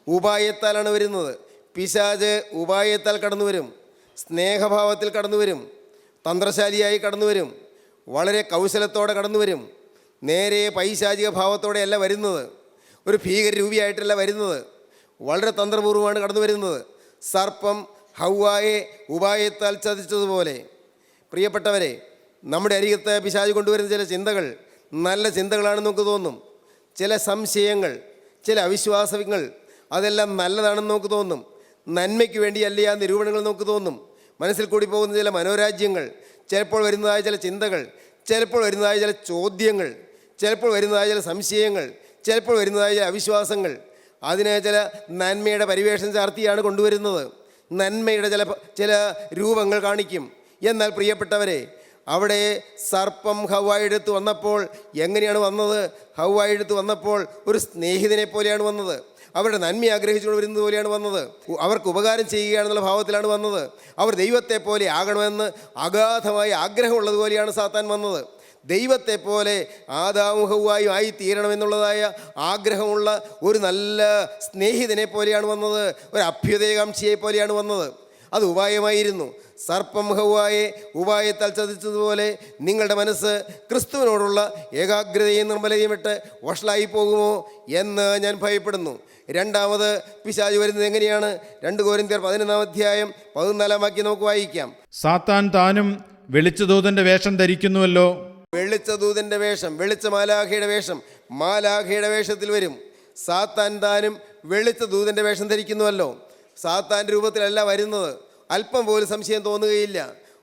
B: ഉപായത്താലാണ് വരുന്നത്. പിശാച് ഉപായത്താൽ കടന്നു വരും, സ്നേഹഭാവത്തിൽ കടന്നു വരും, തന്ത്രശാലിയായി കടന്നു വരും, വളരെ കൗശലത്തോടെ കടന്നു വരും. നേരെ പൈശാചിക ഭാവത്തോടെയല്ല വരുന്നത്. ഒരു ഭീകരരൂപിയായിട്ടല്ല വരുന്നത്, വളരെ തന്ത്രപൂർവ്വമാണ് കടന്നു വരുന്നത്. സർപ്പം ഹൗവായെ ഉപായത്താൽ ചതിച്ചതുപോലെ. പ്രിയപ്പെട്ടവരെ, നമ്മുടെ അരികത്ത് പിശാച് കൊണ്ടുവരുന്ന ചില ചിന്തകൾ നല്ല ചിന്തകളാണെന്ന് നമുക്ക് തോന്നും. ചില സംശയങ്ങൾ, ചില അവിശ്വാസങ്ങൾ, അതെല്ലാം നല്ലതാണെന്ന് നമുക്ക് തോന്നും. നന്മയ്ക്ക് വേണ്ടിയല്ലേ ആ നിരൂപണങ്ങൾ നമുക്ക് തോന്നും. മനസ്സിൽ കൂടി പോകുന്ന ചില മനോരാജ്യങ്ങൾ, ചിലപ്പോൾ വരുന്നതായ ചില ചിന്തകൾ, ചിലപ്പോൾ വരുന്നതായ ചില ചോദ്യങ്ങൾ, ചിലപ്പോൾ വരുന്നതായ ചില സംശയങ്ങൾ, ചിലപ്പോൾ വരുന്നതായ ചില അവിശ്വാസങ്ങൾ, അതിന് ചില നന്മയുടെ പരിവേഷം ചാർത്തിയാണ് കൊണ്ടുവരുന്നത്. നന്മയുടെ ചില രൂപങ്ങൾ കാണിക്കും. എന്നാൽ പ്രിയപ്പെട്ടവരെ, അവിടെ സർപ്പം ഹവ്വായുടെ അടുത്ത് വന്നപ്പോൾ എങ്ങനെയാണ് വന്നത്? ഹവ്വായുടെ അടുത്ത് വന്നപ്പോൾ ഒരു സ്നേഹിതനെ പോലെയാണ് വന്നത്. അവരുടെ നന്മ ആഗ്രഹിച്ചുകൊണ്ട് വരുന്നത് പോലെയാണ് വന്നത്. അവർക്ക് ഉപകാരം ചെയ്യുകയാണെന്നുള്ള ഭാവത്തിലാണ് വന്നത്. അവർ ദൈവത്തെ പോലെ ആകണമെന്ന് അഗാധമായ ആഗ്രഹമുള്ളതുപോലെയാണ് സാത്താൻ വന്നത്. ദൈവത്തെ പോലെ ആദാമും ഹവ്വായും ആയി തീരണമെന്നുള്ളതായ ആഗ്രഹമുള്ള ഒരു നല്ല സ്നേഹിതനെ പോലെയാണ് വന്നത്. ഒരു അഭ്യുദയകാംക്ഷിയെ പോലെയാണ് വന്നത്. അത് ഉപായമായിരുന്നു. സർപ്പം ഹവ്വായെ ഉപായത്താൽ ചതിച്ചതുപോലെ നിങ്ങളുടെ മനസ്സ് ക്രിസ്തുവിനോടുള്ള ഏകാഗ്രതയും നിർമ്മലതയും വിട്ട് വഷളായി പോകുമോ എന്ന് ഞാൻ ഭയപ്പെടുന്നു. രണ്ടാമത് പിശാച് വരുന്നത് എങ്ങനെയാണ്? 2 കൊരിന്ത്യർ 11-14 നമുക്ക് വായിക്കാം.
C: സാത്താൻ താനും വെളിച്ചദൂതന്റെ വേഷം ധരിക്കുന്നുവല്ലോ.
B: വെളിച്ചദൂതൻ്റെ വേഷം, വെളിച്ച മാലാഖയുടെ വേഷം, മാലാഖയുടെ വേഷത്തിൽ വരും. സാത്താൻ താനും വെളിച്ചദൂതൻ്റെ വേഷം ധരിക്കുന്നുവല്ലോ. സാത്താൻ്റെ രൂപത്തിലല്ല വരുന്നത്. അല്പം പോലും സംശയം തോന്നുകയില്ല.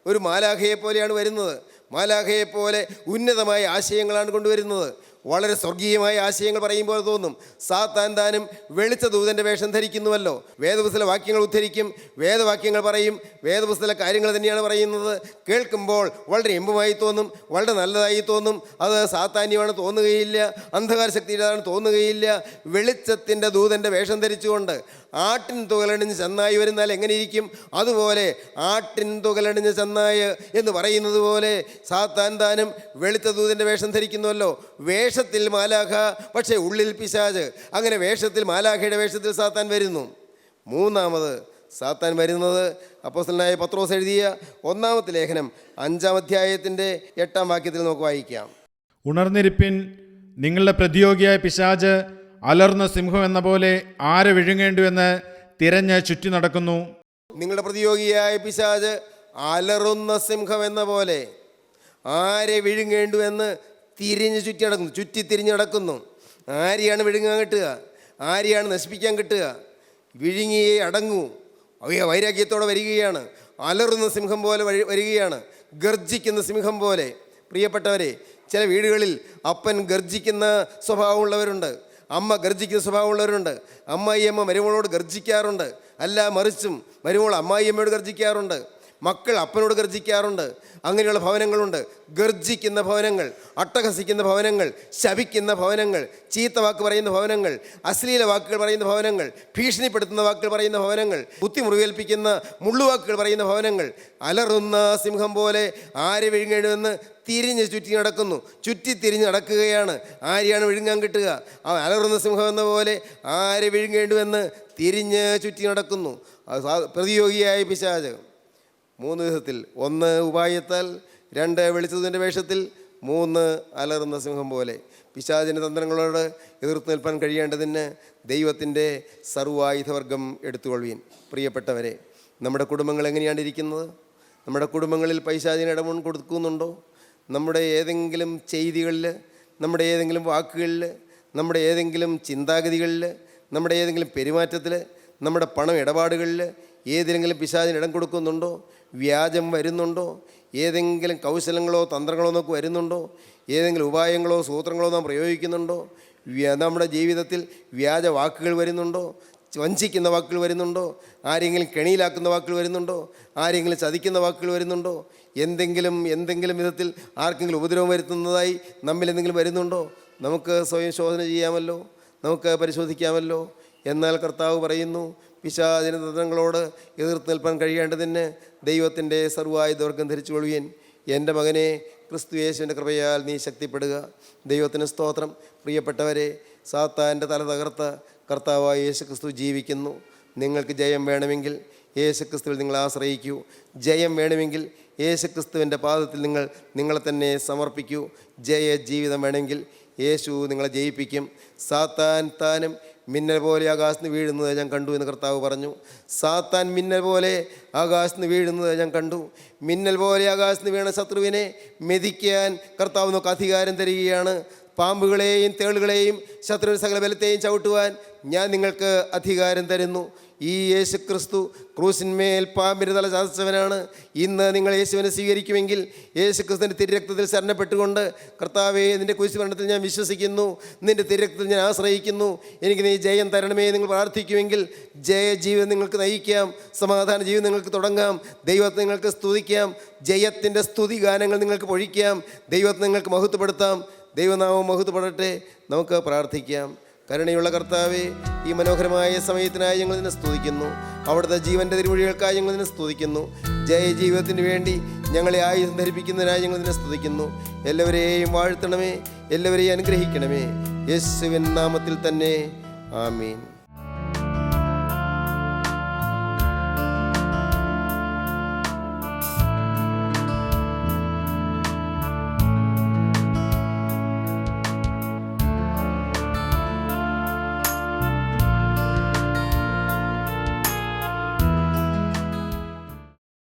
B: ഒരു മാലാഖയെ പോലെയാണ് വരുന്നത്. മാലാഖയെപ്പോലെ ഉന്നതമായ ആശയങ്ങളാണ് കൊണ്ടുവരുന്നത്. വളരെ സ്വർഗീയമായ ആശയങ്ങൾ പറയുമ്പോൾ തോന്നും. സാത്താൻ താനും വെളിച്ചദൂതൻ്റെ വേഷം ധരിക്കുന്നുവല്ലോ. വേദപുസ്തക വാക്യങ്ങൾ ഉദ്ധരിക്കും, വേദവാക്യങ്ങൾ പറയും, വേദപുസ്തക കാര്യങ്ങൾ തന്നെയാണ് പറയുന്നത്. കേൾക്കുമ്പോൾ വളരെ എമ്പുമായി തോന്നും, വളരെ നല്ലതായി തോന്നും. അത് സാത്താന്യമാണ് തോന്നുകയില്ല, അന്ധകാര ശക്തിയുടേതാണ് തോന്നുകയില്ല. വെളിച്ചത്തിൻ്റെ ദൂതൻ്റെ വേഷം ധരിച്ചുകൊണ്ട് ആട്ടിൻ തുകലണിഞ്ഞ് ചെന്നായി വരുന്നാൽ എങ്ങനെ ഇരിക്കും? അതുപോലെ ആട്ടിൻ തുകലണിഞ്ഞ് ചെന്നായ് എന്ന് പറയുന്നത് പോലെ സാത്താൻ താനും വെളിച്ചദൂതൻ്റെ വേഷം ധരിക്കുന്നുവല്ലോ. വേഷത്തിൽ മാലാഖ, പക്ഷേ ഉള്ളിൽ പിശാച്. അങ്ങനെ വേഷത്തിൽ മാലാഖയുടെ വേഷത്തിൽ സാത്താൻ വരുന്നു. മൂന്നാമത് സാത്താൻ വരുന്നത് അപ്പോസ്തലനായ പത്രോസ് എഴുതിയ 1-ാമത്തെ ലേഖനം 5-ാം അധ്യായത്തിൻ്റെ 8-ാം വാക്യത്തിൽ നമുക്ക് വായിക്കാം.
C: ഉണർന്നിരിപ്പിൻ, നിങ്ങളുടെ പ്രതിയോഗിയായ പിശാച് അലർന്ന സിംഹം എന്ന പോലെ ആരെ വിഴുങ്ങേണ്ടുവെന്ന് തിരഞ്ഞ് ചുറ്റി നടക്കുന്നു.
B: നിങ്ങളുടെ പ്രതിയോഗിയായ പിശാച് അലറുന്ന സിംഹം എന്ന പോലെ ആരെ വിഴുങ്ങേണ്ടുവെന്ന് ചുറ്റിത്തിരിഞ്ഞ് നടക്കുന്നു. ആരെയാണ് വിഴുങ്ങാൻ കിട്ടുക? ആരെയാണ് നശിപ്പിക്കാൻ കിട്ടുക? വിഴുങ്ങിയേ അടങ്ങൂ. വൈരാഗ്യത്തോടെ വരികയാണ്. അലറുന്ന സിംഹം പോലെ വരികയാണ്, ഗർജിക്കുന്ന സിംഹം പോലെ. പ്രിയപ്പെട്ടവരെ, ചില വീടുകളിൽ അപ്പൻ ഗർജിക്കുന്ന സ്വഭാവമുള്ളവരുണ്ട്, അമ്മ ഗർജിക്കുന്ന സ്വഭാവമുള്ളവരുണ്ട്. അമ്മായിയമ്മ മരുമകളോട് ഗർജിക്കാറുണ്ട്, അല്ല മറിച്ചും മരുമകൾ അമ്മായിയമ്മയോട് ഗർജിക്കാറുണ്ട്, മക്കൾ അപ്പനോട് ഗർജിക്കാറുണ്ട്. അങ്ങനെയുള്ള ഭവനങ്ങളുണ്ട്. ഗർജിക്കുന്ന ഭവനങ്ങൾ, അട്ടഹസിക്കുന്ന ഭവനങ്ങൾ, ശപിക്കുന്ന ഭവനങ്ങൾ, ചീത്ത വാക്ക് പറയുന്ന ഭവനങ്ങൾ, അശ്ലീല വാക്കുകൾ പറയുന്ന ഭവനങ്ങൾ, ഭീഷണിപ്പെടുത്തുന്ന വാക്കുകൾ പറയുന്ന ഭവനങ്ങൾ, ബുദ്ധി മുറിവേൽപ്പിക്കുന്ന മുള്ളുവാക്കുകൾ പറയുന്ന ഭവനങ്ങൾ. അലറുന്ന സിംഹം പോലെ ആരെ വിഴുങ്ങേണ്ടുവെന്ന് ചുറ്റി നടക്കുന്നു. ചുറ്റിത്തിരിഞ്ഞ് നടക്കുകയാണ്. ആരെയാണ് വിഴുങ്ങാൻ കിട്ടുക? ആ അലറുന്ന സിംഹം എന്ന പോലെ ആരെ വിഴുങ്ങേണ്ടുവെന്ന് ചുറ്റി നടക്കുന്നു. പ്രതിയോഗിയായ പിശാച് 3 വിധത്തിൽ: 1 ഉപായത്താൽ, 2 വെളിച്ചതിൻ്റെ വേഷത്തിൽ, 3 അലറുന്ന സിംഹം പോലെ. പിശാചിൻ്റെ തന്ത്രങ്ങളോട് എതിർത്ത് നിൽപ്പാൻ കഴിയേണ്ടതിന് ദൈവത്തിൻ്റെ സർവായുധവർഗം എടുത്തുകൊള്ളുവീൻ. പ്രിയപ്പെട്ടവരെ, നമ്മുടെ കുടുംബങ്ങൾ എങ്ങനെയാണ് ഇരിക്കുന്നത്? നമ്മുടെ കുടുംബങ്ങളിൽ പൈശാചിന് ഇടമുൺ കൊടുക്കുന്നുണ്ടോ? നമ്മുടെ ഏതെങ്കിലും ചെയ്തികളിൽ, നമ്മുടെ ഏതെങ്കിലും വാക്കുകളിൽ, നമ്മുടെ ഏതെങ്കിലും ചിന്താഗതികളിൽ, നമ്മുടെ ഏതെങ്കിലും പെരുമാറ്റത്തിൽ, നമ്മുടെ പണം ഇടപാടുകളിൽ ഏതെങ്കിലും പിശാചിന് ഇടം കൊടുക്കുന്നുണ്ടോ? വ്യാജം വരുന്നുണ്ടോ? ഏതെങ്കിലും കൗശലങ്ങളോ തന്ത്രങ്ങളോ നമുക്ക് വരുന്നുണ്ടോ? ഏതെങ്കിലും ഉപായങ്ങളോ സൂത്രങ്ങളോ നാം പ്രയോഗിക്കുന്നുണ്ടോ? നമ്മുടെ ജീവിതത്തിൽ വ്യാജ വാക്കുകൾ വരുന്നുണ്ടോ? വഞ്ചിക്കുന്ന വാക്കുകൾ വരുന്നുണ്ടോ? ആരെങ്കിലും കെണിയിലാക്കുന്ന വാക്കുകൾ വരുന്നുണ്ടോ? ആരെങ്കിലും ചതിക്കുന്ന വാക്കുകൾ വരുന്നുണ്ടോ? എന്തെങ്കിലും വിധത്തിൽ ആർക്കെങ്കിലും ഉപദ്രവം വരുത്തുന്നതായി നമ്മിൽ എന്തെങ്കിലും വരുന്നുണ്ടോ? നമുക്ക് സ്വയം ശോധന ചെയ്യാമല്ലോ, നമുക്ക് പരിശോധിക്കാമല്ലോ. എന്നാൽ കർത്താവ് പറയുന്നു, പിശാചിന്റെ തന്ത്രങ്ങളോട് എതിർത്ത് നിൽപ്പാൻ കഴിയേണ്ടതിന് ദൈവത്തിൻ്റെ സർവായുധവർഗം ധരിച്ചുകൊള്ളുവീൻ. എൻ്റെ മകനെ, ക്രിസ്തു യേശുവിൻ്റെ കൃപയാൽ നീ ശക്തിപ്പെടുക. ദൈവത്തിന് സ്തോത്രം. പ്രിയപ്പെട്ടവരെ, സാത്താൻ്റെ തല തകർത്ത കർത്താവായ യേശു ക്രിസ്തു ജീവിക്കുന്നു. നിങ്ങൾക്ക് ജയം വേണമെങ്കിൽ യേശുക്രിസ്തുവിൽ നിങ്ങൾ ആശ്രയിക്കൂ. ജയം വേണമെങ്കിൽ യേശുക്രിസ്തുവിൻ്റെ പാദത്തിൽ നിങ്ങളെ തന്നെ സമർപ്പിക്കൂ. ജയ ജീവിതം വേണമെങ്കിൽ യേശു നിങ്ങളെ ജയിപ്പിക്കും. സാത്താൻ താനും മിന്നൽ പോലെ ആകാശത്ത് നിന്ന് വീഴുന്നത് ഞാൻ കണ്ടു എന്ന് കർത്താവ് പറഞ്ഞു. സാത്താൻ മിന്നൽ പോലെ ആകാശത്ത് നിന്ന് വീഴുന്നത് ഞാൻ കണ്ടു. മിന്നൽ പോലെ ആകാശത്ത് നിന്ന് വീണ ശത്രുവിനെ മെതിക്കാൻ കർത്താവ് നമുക്ക് അധികാരം തരികയാണ്. പാമ്പുകളെയും തേളുകളെയും ശത്രുവിൻ്റെ സകല ബലത്തെയും ചവിട്ടുവാൻ ഞാൻ നിങ്ങൾക്ക് അധികാരം തരുന്നു. ഈ യേശു ക്രിസ്തു ക്രൂശിന്മേൽ പാമ്പിൻ്റെ തല ചതച്ചവനാണ്. ഇന്ന് നിങ്ങൾ യേശുവിനെ സ്വീകരിക്കുമെങ്കിൽ, യേശു ക്രിസ്തുവിൻ്റെ തിരുരക്തത്തിൽ ശരണപ്പെട്ടുകൊണ്ട്, കർത്താവേ നിൻ്റെ കുരിശുമരണത്തിൽ ഞാൻ വിശ്വസിക്കുന്നു, നിൻ്റെ തിരുരക്തത്തിൽ ഞാൻ ആശ്രയിക്കുന്നു, എനിക്ക് നീ ജയം തരണമേ നിങ്ങൾ പ്രാർത്ഥിക്കുമെങ്കിൽ ജയജീവിതം നിങ്ങൾക്ക് നയിക്കാം, സമാധാന ജീവിതം നിങ്ങൾക്ക് തുടങ്ങാം, ദൈവത്തെ നിങ്ങൾക്ക് സ്തുതിക്കാം, ജയത്തിൻ്റെ സ്തുതി ഗാനങ്ങൾ നിങ്ങൾക്ക് പൊഴിക്കാം, ദൈവത്തെ നിങ്ങൾക്ക് മഹത്വപ്പെടുത്താം. ദൈവനാമം മഹത്വപ്പെടട്ടെ. നമുക്ക് പ്രാർത്ഥിക്കാം. കരുണയുള്ള കർത്താവേ, ഈ മനോഹരമായ സമയത്തിനായി ഞങ്ങൾ നിന്നെ സ്തുതിക്കുന്നു. അവിടുത്തെ ജീവൻ്റെ തിരുമൊഴികൾക്കായി ഞങ്ങൾ നിന്നെ സ്തുതിക്കുന്നു. ജയജീവിതത്തിന് വേണ്ടി ഞങ്ങളെ ആയുധം ധരിപ്പിക്കുന്നതിനായി ഞങ്ങൾ നിന്നെ സ്തുതിക്കുന്നു. എല്ലാവരെയും വാഴ്ത്തണമേ, എല്ലാവരെയും അനുഗ്രഹിക്കണമേ. യേശുവിൻ നാമത്തിൽ തന്നെ. ആമീൻ.